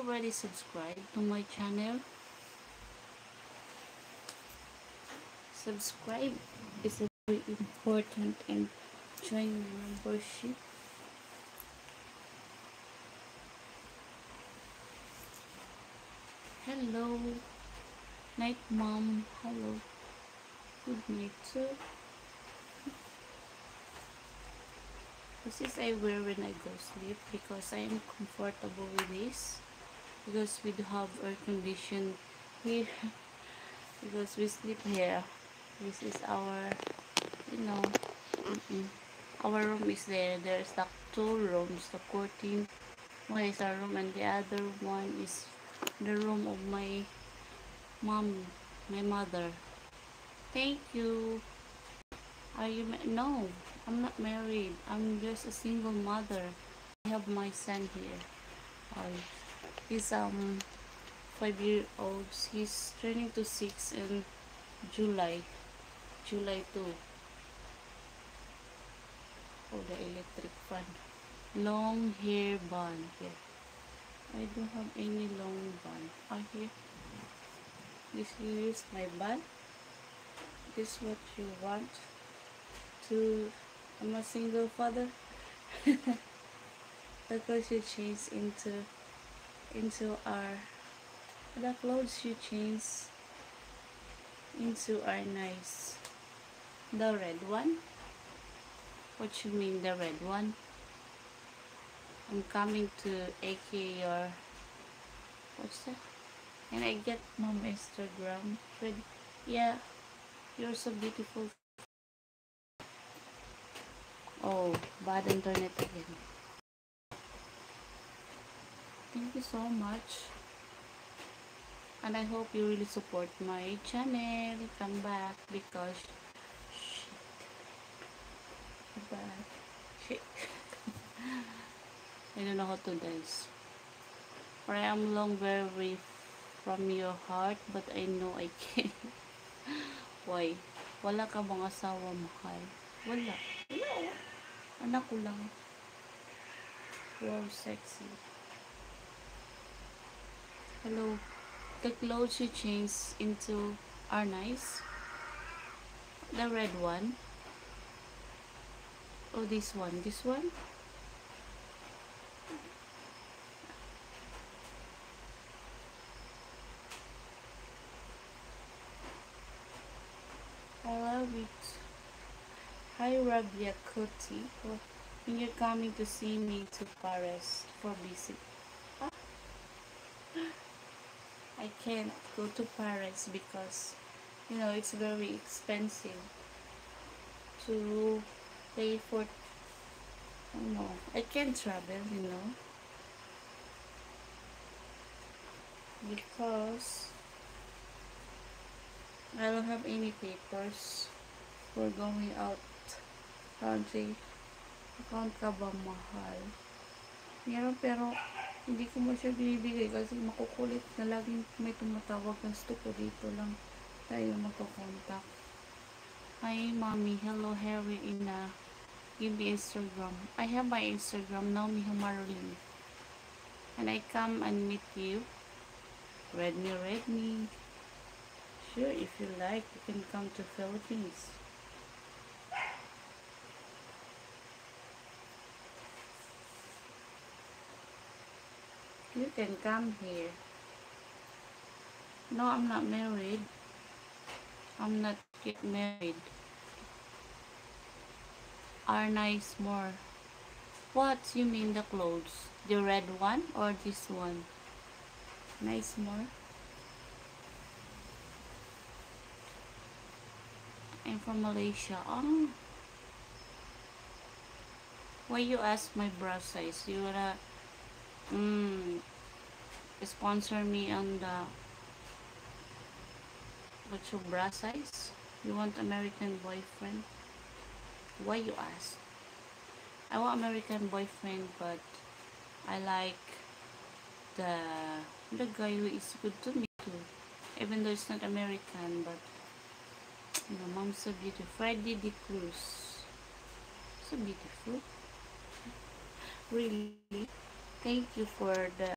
already subscribed to my channel? Subscribe is very important, and join my membership. Hello. Night, mom. Hello. Good night, too. This is I wear when I go sleep because I am comfortable with this. Because we do have air condition here. Because we sleep here. This is our, you know, our room is there. There's like two rooms. The 14. One is our room and the other one is the room of my mom, my mother. Thank you. Are you no, I'm not married. I'm just a single mother. I have my son here. He's 5 years old. He's turning to 6 in July. July 2. Oh, the electric fan. Long hair bun. Here. I don't have any long bun. Here. This is my bun. This is what you want to. I'm a single father. Because you change into our the clothes you change into are nice. The red one? What you mean the red one? I'm coming to AK your what's that? And I get mom Instagram. Yeah, you're so beautiful. Oh, bad internet again. Thank you so much. And I hope you really support my channel. Come back because shit. Back. Shit. I don't know how to dance. For I am long very from your heart, but I know I can't. Why? Wala ka bang asawa, mahal? Wala. Wala. Anak ko lang. Wow, sexy. Hello. The clothes you change into are nice. The red one. Oh, this one. This one? I love it. Hi, Rabia Kuti. When you're coming to see me to Paris for visit. Ah, I can't go to Paris because, it's very expensive to pay for, I can't travel, because I don't have any papers for going out country. Account ka ba, mahal? Meron pero hindi ko mo siya binibigay kasi makukulit na laging may tumatawag. Gusto ko dito lang tayo magkakontak. Hi, mommy. Hello, Harry. Give me Instagram. I have my Instagram, Naomi Humarolin. And I come and meet you. Read me. Sure, if you like, you can come to Philippines. You can come here. No, I'm not married. I'm not get married. Are nice more. What you mean the clothes? The red one or this one? Nice more. I'm from Malaysia. Oh. Why you ask my bra size? You wanna sponsor me on the what's your bra size? You want American boyfriend? Why you ask? I want American boyfriend, but I like the guy who is good to me too. Even though it's not American, but mom's so beautiful. Freddie De Cruz. So beautiful. Really. Thank you for the